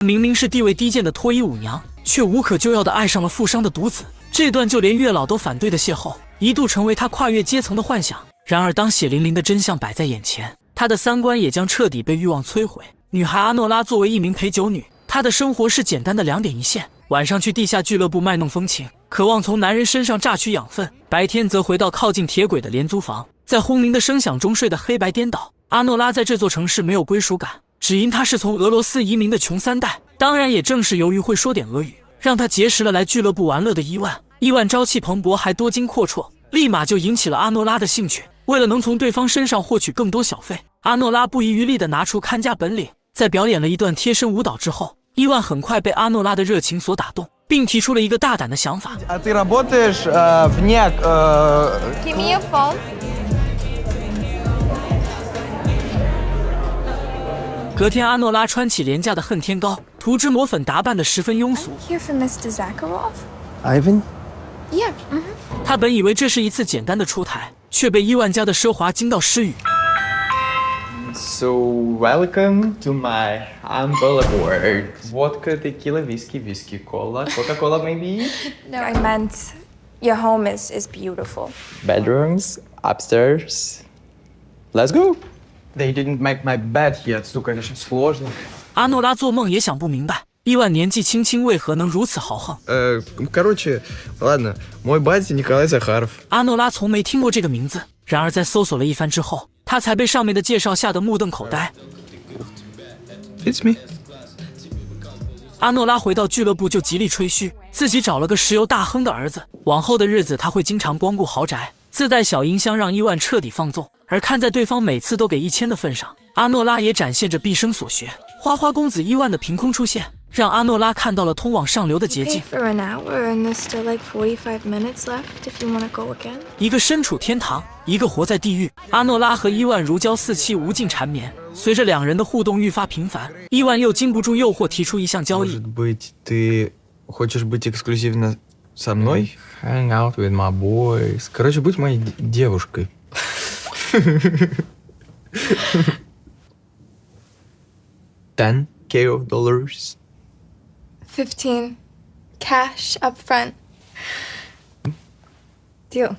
明明是地位低贱的脱衣舞娘，却无可救药地爱上了富商的独子。这段就连月老都反对的邂逅，一度成为他跨越阶层的幻想。然而当血淋淋的真相摆在眼前，他的三观也将彻底被欲望摧毁。女孩阿诺拉作为一名陪酒女，她的生活是简单的2点一线：晚上去地下俱乐部卖弄风情，渴望从男人身上榨取养分；白天则回到靠近铁轨的廉租房，在轰鸣的声响中睡得黑白颠倒。阿诺拉在这座城市没有归属感，只因她是从俄罗斯移民的穷三代。当然也正是由于会说点俄语，让她结识了来俱乐部玩乐的伊万。伊万朝气蓬勃还多金阔绰，立马就引起了阿诺拉的兴趣。为了能从对方身上获取更多小费，阿诺拉不遗余力地拿出看家本领。在表演了一段贴身舞蹈之后，伊万很快被阿诺拉的热情所打动，并提出了一个大胆的想法。Give me your phone. 隔天，阿诺拉穿起廉价的恨天高，涂脂抹粉，打扮得十分庸俗。Here for Mr. Zakharov. Ivan? Yeah. 他本以为这是一次简单的出台，却被伊万家的奢华惊到失语。So welcome to my umbrella board. Vodka, tequila, whiskey, cola, Coca-Cola maybe? No, I meant your home is beautiful. Bedrooms, upstairs. Let's go. They didn't make my bed yet, что, конечно, сложно. 阿诺拉做梦也想不明白，伊万年纪轻轻为何能如此豪横。Короче, ладно, мой батя Николай Захаров. 阿诺拉从没听过这个名字，然而在搜索了一番之后，他才被上面的介绍吓得目瞪口呆。It's me. 阿诺拉回到俱乐部就极力吹嘘自己找了个石油大亨的儿子，往后的日子他会经常光顾豪宅，自带小音箱让伊万彻底放纵。而看在对方每次都给1000的份上，阿诺拉也展现着毕生所学。花花公子伊万的凭空出现，让阿诺拉看到了通往上流的捷径。 For an hour and there's still like 45 minutes left if you want to go again. 一个身处天堂，一个活在地狱。阿诺拉和伊万如胶似漆，无尽缠绵。随着两人的互动愈发频繁，伊万又禁不住诱惑，提出一项交易。 Может быть, ты хочешь быть эксклюзивно со мной? Hang out with my boys. Короче, будь моей девушкой. $10K of dollars. 15 cash up front. Deal.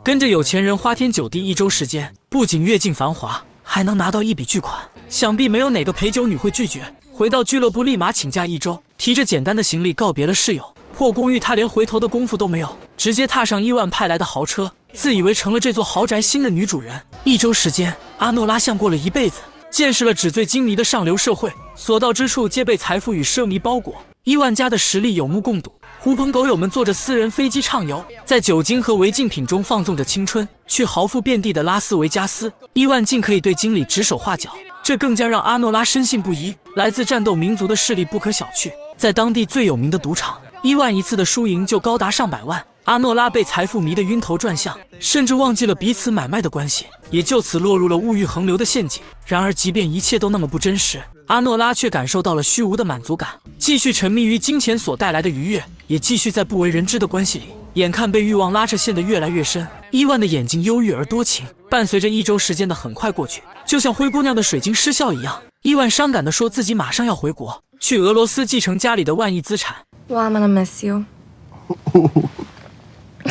跟着有钱人花天酒地1周时间，不仅阅尽繁华，还能拿到一笔巨款，想必没有哪个陪酒女会拒绝。回到俱乐部，立马请假1周，提着简单的行李告别了室友。破公寓，他连回头的功夫都没有，直接踏上伊万派来的豪车，自以为成了这座豪宅新的女主人。1周时间，阿诺拉像过了一辈子，见识了纸醉金迷的上流社会，所到之处皆被财富与奢靡包裹。伊万家的实力有目共睹，狐朋狗友们坐着私人飞机畅游，在酒精和违禁品中放纵着青春。去豪富遍地的拉斯维加斯，伊万竟可以对经理指手画脚，这更加让阿诺拉深信不疑。来自战斗民族的势力不可小觑，在当地最有名的赌场，伊万一次的输赢就高达上百万。阿诺拉被财富迷得晕头转向，甚至忘记了彼此买卖的关系，也就此落入了物欲横流的陷阱。然而即便一切都那么不真实，阿诺拉却感受到了虚无的满足感，继续沉迷于金钱所带来的愉悦，也继续在不为人知的关系里，眼看被欲望拉扯陷得越来越深。伊万的眼睛忧郁而多情，伴随着1周时间的很快过去，就像灰姑娘的水晶失效一样。伊万伤感地说自己马上要回国，去俄罗斯继承家里的万亿资产。 Well, I'm gonna miss you.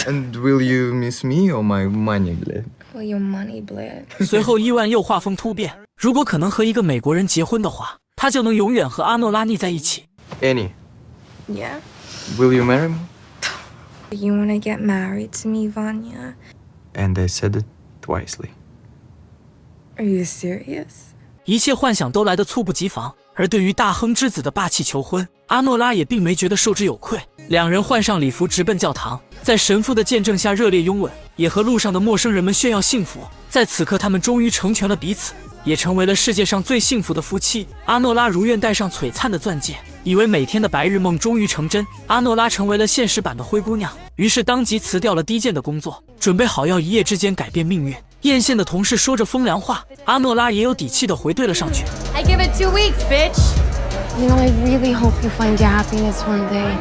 And will you miss me or my money, блядь? Well, your money, bled. 随后伊万又画风突变，如果可能和一个美国人结婚的话，他就能永远和阿诺拉腻在一起。 Annie, Yeah? will you marry me? You wanna get married to me, Vanya? And I said it wisely. Are you serious? 一切幻想都来得猝不及防，而对于大亨之子的霸气求婚，阿诺拉也并没觉得受之有愧。两人换上礼服，直奔教堂，在神父的见证下热烈拥吻，也和路上的陌生人们炫耀幸福。在此刻，他们终于成全了彼此，也成为了世界上最幸福的夫妻。阿诺拉如愿戴上璀璨的钻戒，以为每天的白日梦终于成真。阿诺拉成为了现实版的灰姑娘，于是当即辞掉了低贱的工作，准备好要一夜之间改变命运。艳羡的同事说着风凉话，阿诺拉也有底气地回怼了上去。 I give it 2 weeks, bitch. You know, I really hope you find your happiness one day.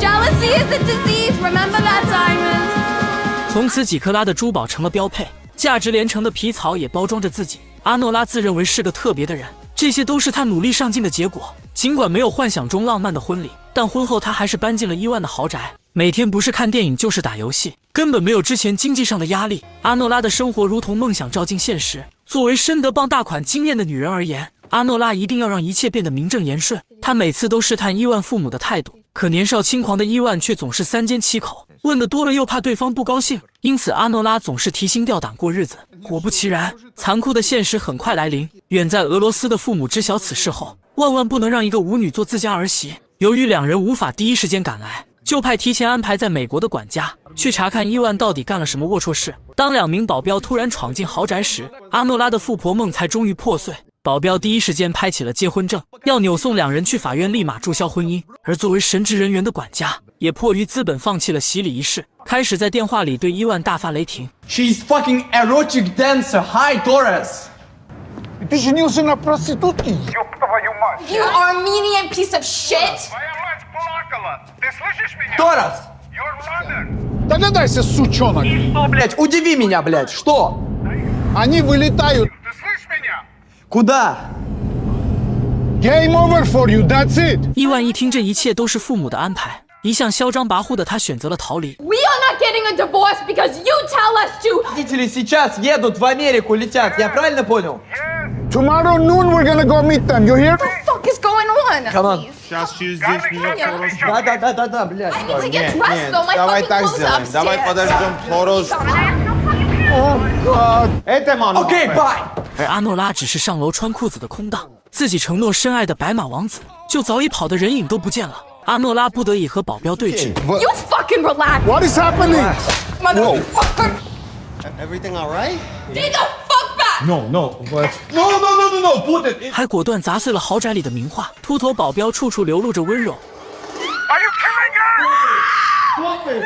Jealousy is a disease. Remember that, Diamond. 从此，几克拉的珠宝成了标配，价值连城的皮草也包装着自己。阿诺拉自认为是个特别的人，这些都是他努力上进的结果。尽管没有幻想中浪漫的婚礼，但婚后他还是搬进了伊万的豪宅，每天不是看电影就是打游戏，根本没有之前经济上的压力。阿诺拉的生活如同梦想照进现实。作为深得傍大款惊艳的女人而言，阿诺拉一定要让一切变得名正言顺。她每次都试探伊万父母的态度，可年少轻狂的伊万却总是三缄其口，问得多了又怕对方不高兴，因此阿诺拉总是提心吊胆过日子。果不其然，残酷的现实很快来临。远在俄罗斯的父母知晓此事后，万万不能让一个舞女做自家儿媳。由于两人无法第一时间赶来，就派提前安排在美国的管家去查看伊万到底干了什么龌龊事。当2名保镖突然闯进豪宅时，阿诺拉的富婆梦才终于破碎。保镖第一时间拍起了结婚证，要扭送2人去法院立马注销婚姻。而作为神职人员的管家也迫于资本放弃了洗礼仪式，开始在电话里对伊万大发雷霆。 She's fucking erotic dancer. Hi, Doris. Ты женился на проститутке? Ёб твою мать! You Armenian piece of shit! Твоя мать плакала! Ты слышишь меня? Doris. Your mother! Догадайся, сучонок. Что, блядь? Удиви меня, блядь. Что? Они вылетают. Ты слышишь меня? Куда? Game over for you, that's it. 伊万一听这一切都是父母的安排，一向嚣张跋扈的他选择了逃离。 We are not getting a divorce because you tell us to! Родители сейчас едут в Америку, летят. Я правильно понял? Tomorrow noon we're gonna go meet them, you hear? What the fuck is going on? Come on. Сейчас через 10 минут Флорус. Да, блядь. I need to get dressed though, my Давай fucking так clothes сделаем. upstairs. Давай подождем Флорус. Oh God. Это моно. Okay, bye. 而阿诺拉只是上楼穿裤子的空档，自己承诺深爱的白马王子就早已跑得人影都不见了。阿诺拉不得已和保镖对峙。 You fucking relax, What is happening? motherfucker! Everything all right? Take the fuck back! No, put it. 还果断砸碎了豪宅里的名画。秃头保镖处处流露着温柔， Are you killing her?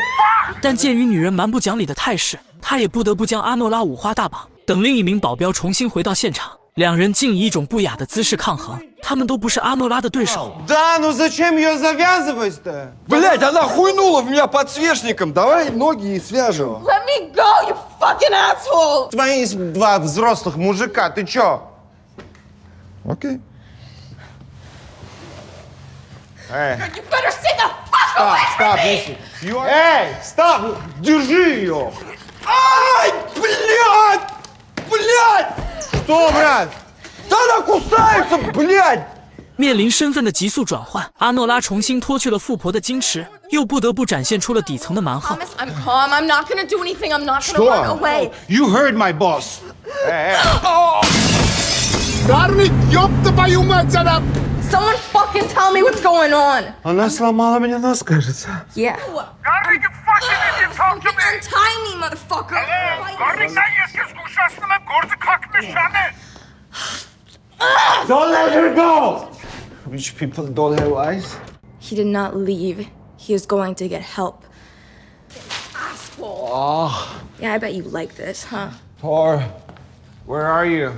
但鉴于女人蛮不讲理的态势，他也不得不将阿诺拉五花大绑。等另一名保镖重新回到现场，两人竟以一种不雅的姿势抗衡，他们都不是阿诺拉的对手。 Да, ну зачем ее завязывать-то? Блять, она хуйнула в меня подсвечником. Давай ноги и свяжем. Let me go, you fucking asshole! Твои 2 взрослых мужика, ты чё? Окей. Эй, You better stay the fuck away from me! listen. Эй, стоп! Держи ее! Ай, блядь! Блядь! Что, брат? Да она кусается, блядь! 面临身份的急速转换，阿诺拉重新脱去了富婆的矜持，又不得不展现出了底层的蛮横。 Promise I'm calm. I'm not gonna do anything. I'm not gonna run away. You heard my boss. Эй, Гарник, ёб твою мать, сюда! Someone fucking tell me what's going on. Она сломала мне нос, кажется. Yeah. Garnik, you fucking idiot! Talk to me! Untie me, motherfucker. Garnik, sen eski слушаешь, гордо как мешаны! Don't let her go! Rich people don't have eyes. He did not leave. He is going to get help. Asshole. Yeah, I bet you like this, huh? Tor, where are you?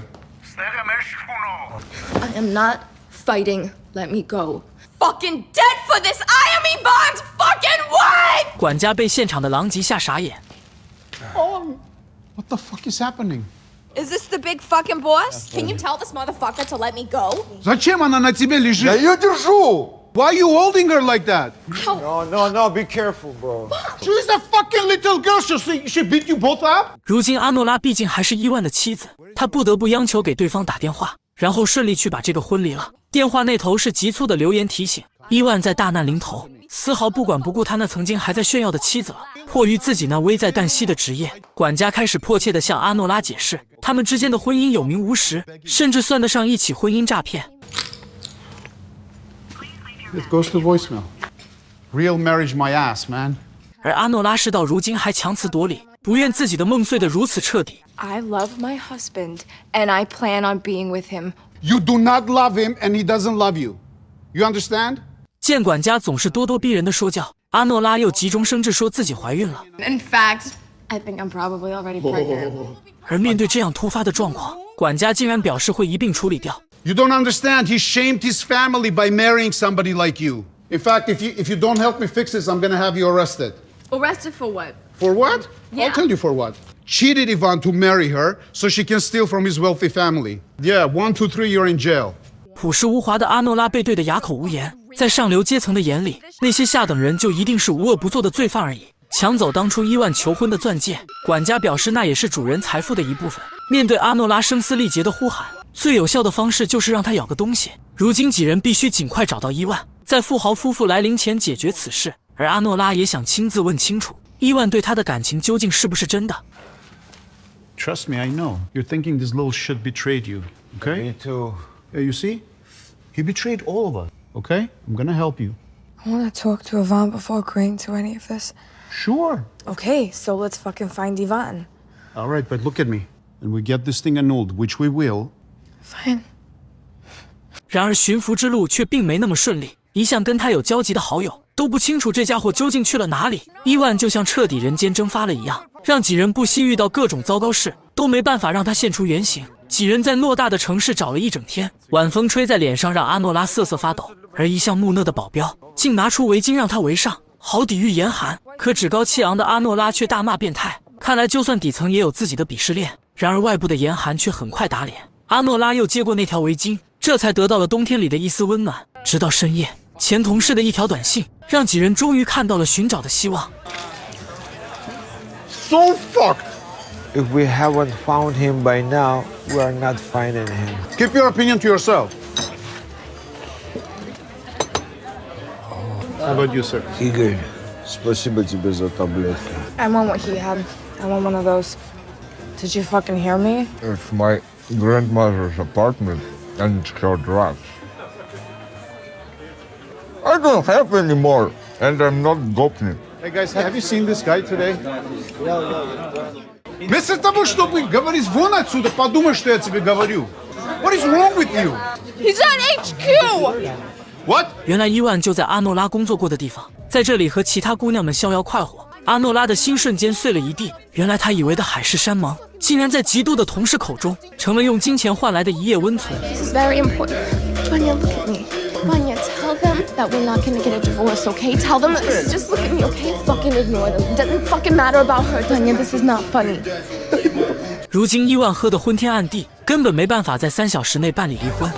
I am not fighting. Let me go. Fucking dead for this IME Bond's fucking wife! 管家被现场的狼藉吓傻眼。 What the fuck is happening? Is this the big fucking boss? Can you tell this motherfucker to let me go? Зачем она на тебе Я лежит? ее держу! Why are you holding her like that? No, be careful, bro. She's a fucking little girl. She beat you both up? 如今阿诺拉毕竟还是伊万的妻子，他不得不央求给对方打电话，然后顺利去把这个婚离了。电话那头是急促的留言提醒：伊万在大难临头，丝毫不管不顾他那曾经还在炫耀的妻子了。迫于自己那危在旦夕的职业，管家开始迫切地向阿诺拉解释，他们之间的婚姻有名无实，甚至算得上一起婚姻诈骗。 It goes to voicemail. Real marriage my ass, man. 而阿诺拉事到如今还强词夺理，不愿自己的梦碎得如此彻底。 I love my husband, and I plan on being with him. You do not love him and he doesn't love you. You understand? 见管家总是咄咄逼人的说教，阿诺拉又急中生智说自己怀孕了。 In fact, I think I'm probably already pregnant. 而面对这样突发的状况，管家竟然表示会一并处理掉。 You don't understand. He shamed his family by marrying somebody like you. In fact, if you don't help me fix this, I'm gonna have you arrested. Arrested for what? For what? Yeah. I'll tell you for what. Cheated Ivan to marry her so she can steal from his wealthy family. Yeah, 1, 2, 3, you're in jail. 朴实无华的阿诺拉被对得哑口无言。在上流阶层的眼里，那些下等人就一定是无恶不作的罪犯而已。抢走当初伊万求婚的钻戒，管家表示那也是主人财富的一部分。面对阿诺拉声嘶力竭的呼喊，最有效的方式就是让他咬个东西。如今几人必须尽快找到伊万，在富豪夫妇来临前解决此事。而阿诺拉也想亲自问清楚，伊万对他的感情究竟是不是真的。Trust me, I know. You're thinking this little shit betrayed you, okay? Me too. Yeah, you see? He betrayed all of us, okay? I'm gonna help you. I want to talk to Ivan before agreeing to any of this. Sure. Okay, so let's fucking find Ivan. All right, but look at me. And we get this thing annulled, which we will. Fine. 然而寻福之路却并没那么顺利，一向跟他有交集的好友都不清楚这家伙究竟去了哪里。伊万就像彻底人间蒸发了一样，让几人不惜遇到各种糟糕事都没办法让他现出原形。几人在偌大的城市找了一整天，晚风吹在脸上让阿诺拉瑟瑟发抖，而一向木讷的保镖竟拿出围巾让他围上，好抵御严寒。可趾高气昂的阿诺拉却大骂变态，看来就算底层也有自己的鄙视链。然而外部的严寒却很快打脸，阿诺拉又接过那条围巾，这才得到了冬天里的一丝温暖。直到深夜，前同事的一条短信让几人终于看到了寻找的希望。 So fucked! If we haven't found him by now, we are not finding him. Keep your opinion to yourself. How about you, sir? Игорь, спасибо тебе за таблетки. I want what he had. I want one of those. Did you fucking hear me? It's my grandmother's apartment and it's her drugs. I don't have any more, and I'm not gopnik. Hey guys, have you seen this guy today? Вместо того, чтобы говорить вон отсюда, подумай, что я тебе говорю. What is wrong with you? He's at HQ! What? 原来伊万就在阿诺拉工作过的地方，在这里和其他姑娘们逍遥快活。阿诺拉的心瞬间碎了一地，原来他以为的海誓山盟，竟然在嫉妒的同事口中成了用金钱换来的一夜温存。 This is very important. Vanya, look at me. Vanya, tell them that we're not gonna get a divorce, okay? Tell them that. Just look at me, okay? Fucking ignore them. It doesn't fucking matter about her. Vanya, this is not funny. 如今伊万喝得昏天暗地，根本没办法在3小时内办理离婚。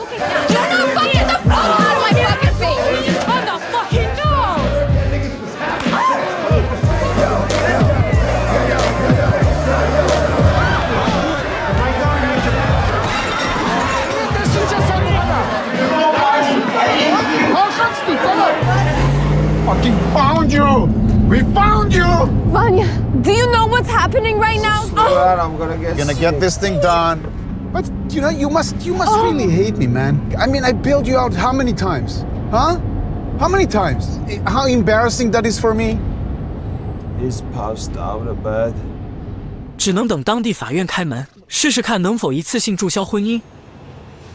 You're not fucking the fuck out of my fucking face! On the fucking nose! Fucking found you! We found you! Vanya, do you know what's happening right now? God, I'm gonna get Gonna get this thing done. But you know, you must really hate me, man. I mean, I bailed you out how many times? Huh? How many times? How embarrassing that is for me? He's passed out of bed. 只能等当地法院开门，试试看能否一次性注销婚姻。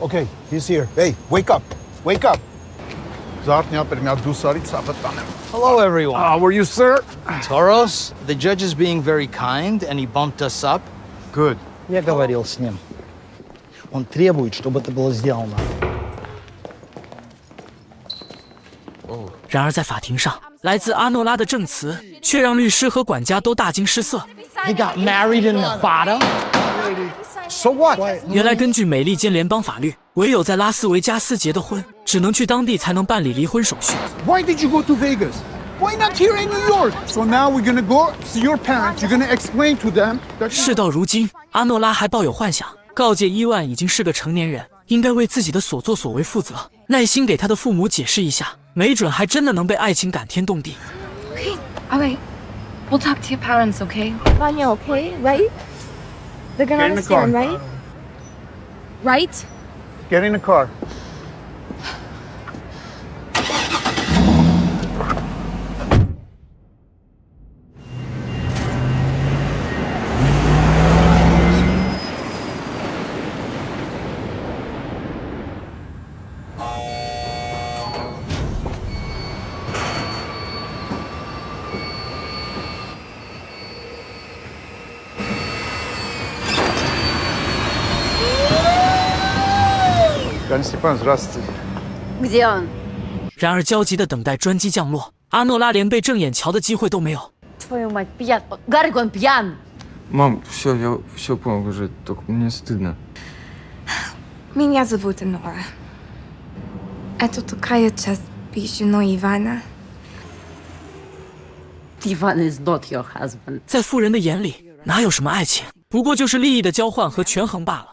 Okay, he's here. Hey, wake up! Wake up! Hello, everyone. How are you, sir? Toros, the judge is being very kind, and he bumped us up. Good. Я говорил с ним. Он требует, чтобы это было сделано. 然而在法庭上，来自阿诺拉的证词却让律师和管家都大惊失色。 He got married in Nevada. So what? 原来根据美利坚联邦法律，唯有在拉斯维加斯结的婚，只能去当地才能办理离婚手续。 Why did you go to Vegas? Why not here in New York? So now we're gonna go see your parents. You're gonna explain to them that. 事到如今，阿诺拉还抱有幻想，告诫伊万已经是个成年人，应该为自己的所作所为负责，耐心给他的父母解释一下，没准还真的能被爱情感天动地。 Okay, all right. We'll talk to your parents, okay? Vanya, okay? Right? They're gonna Get in the car. understand, right? Right? Get in the car. Степан, здравствуйте. Где он? 然而焦急地等待专机降落，阿诺拉连被正眼瞧的机会都没有。 Твою мать, пьян. Гарик, он пьян. Мам, все, я все понял уже, только мне стыдно. Меня зовут Нора. Это такая часть пищено Ивана. Ivan is not your husband. 在富人的眼里，哪有什么爱情，不过就是利益的交换和权衡罢了。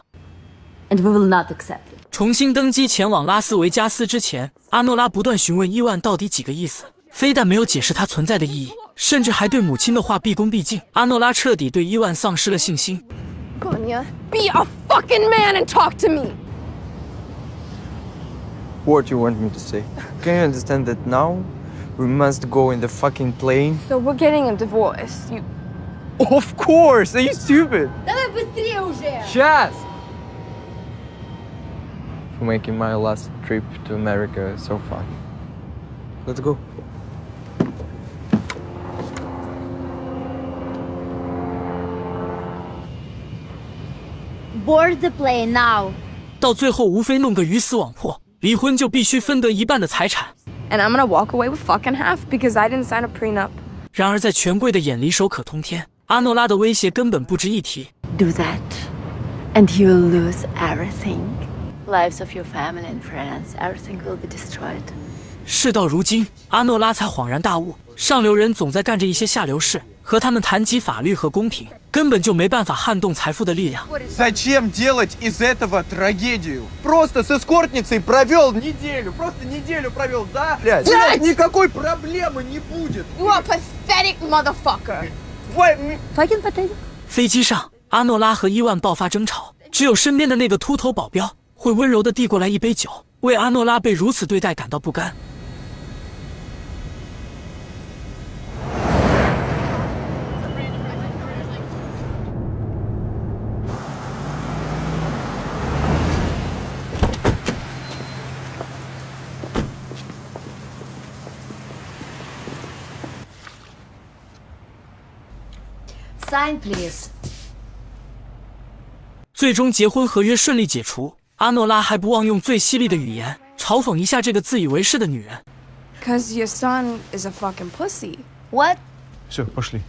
And we will not accept it. 重新登基前往拉斯维加斯之前，阿诺拉不断询问伊万到底几个意思，非但没有解释它存在的意义，甚至还对母亲的话毕恭毕敬。阿诺拉彻底对伊万丧失了信心。Vanya, be a fucking man and talk to me! What do you want me to say? Can you understand that now we must go in the fucking plane? So we're getting a divorce. You... Of course! Are you stupid? Давай быстрее уже! Сейчас! For making my last trip to America so far. Let's go. Board the plane now. 到最后无非弄个鱼死网破，离婚就必须分得一半的财产。And I'm gonna walk away with fucking half because I didn't sign a prenup. 然而在权贵的眼里手可通天，阿诺拉的威胁根本不值一提。Do that, and you will lose everything. Lives of your family and friends, everything will be destroyed. 事到如今，阿诺拉才恍然大悟，上流人总在干着一些下流事，和他们谈及法律和公平，根本就没办法撼动财富的力量。Зачем делать из этого трагедию? Просто с эскортницей провел неделю, просто неделю провел, да? Блядь. Никакой проблемы не будет. You are a pathetic motherfucker! Fucking pathetic. 飞机上，阿诺拉和伊万爆发争吵，只有身边的那个秃头保镖会温柔地递过来一杯酒，为阿诺拉被如此对待感到不甘。Sign, please. 最终结婚合约顺利解除，阿诺拉还不忘用最犀利的语言嘲讽一下这个自以为是的女人。Cause your son is a fucking pussy. What? Все, пошли.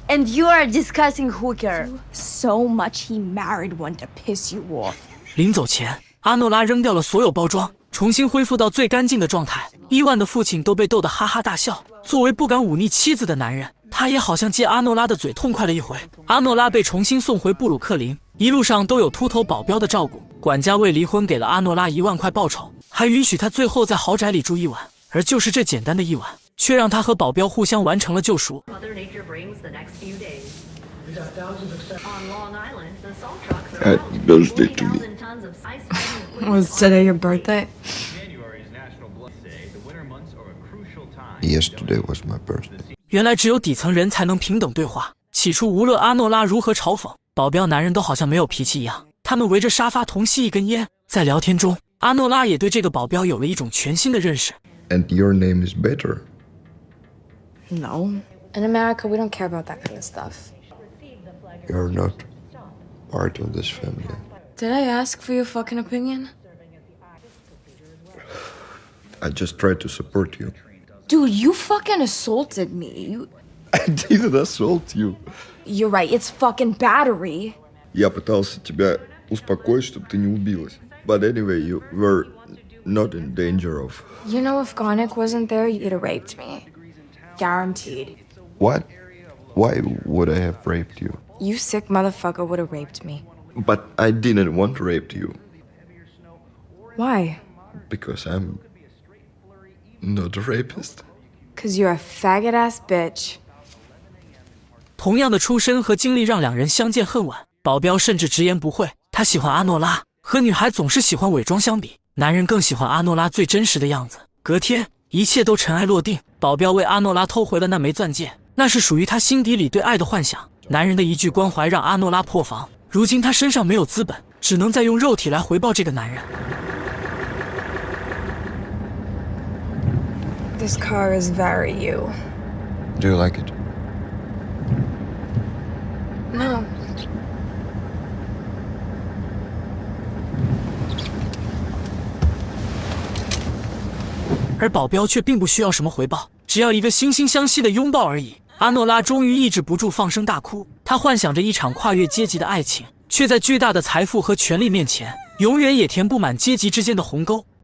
And you are discussing hooker. So much he married one to piss you off. 临走前，阿诺拉扔掉了所有包装，重新恢复到最干净的状态。伊万的父亲都被逗得哈哈大笑。作为不敢忤逆妻子的男人，他也好像借阿诺拉的嘴痛快了一回。阿诺拉被重新送回布鲁克林，一路上都有秃头保镖的照顾。管家为离婚给了阿诺拉1万块报酬，还允许他最后在豪宅里住一晚。而就是这简单的一晚，却让他和保镖互相完成了救赎。Happy birthday to me. Was today your birthday? Yesterday was my birthday. 原来只有底层人才能平等对话。起初无论阿诺拉如何嘲讽，保镖男人都好像没有脾气一样。他们围着沙发同吸一根烟，在聊天中，阿诺拉也对这个保镖有了一种全新的认识。And your name is better. No. In America, we don't care about that kind of stuff. You're not part of this family. Did I ask for your fucking opinion? I just tried to support you. Dude, you fucking assaulted me. I didn't assault you. You're right, it's fucking battery. Я пытался тебя успокоить, чтобы ты не убилась. But anyway, you were not in danger of... You know, if Garnick wasn't there, you'd have raped me. Guaranteed. What? Why would I have raped you? You sick motherfucker would have raped me. But I didn't want to rape you. Why? Because I'm not a rapist. Cause you're a faggot-ass bitch. 同样的出身和经历让两人相见恨晚。保镖甚至直言不讳，他喜欢阿诺拉。和女孩总是喜欢伪装相比，男人更喜欢阿诺拉最真实的样子。隔天，一切都尘埃落定，保镖为阿诺拉偷回了那枚钻戒，那是属于他心底里对爱的幻想。男人的一句关怀让阿诺拉破防，如今他身上没有资本，只能再用肉体来回报这个男人。This car is very you. Do you like it? No. 而保镖却并不需要什么回报，只要一个惺惺相惜的拥抱而已。阿诺拉终于抑制不住放声大哭，他幻想着一场跨越阶级的爱情，却在巨大的财富和权力面前，永远也填不满阶级之间的鸿沟。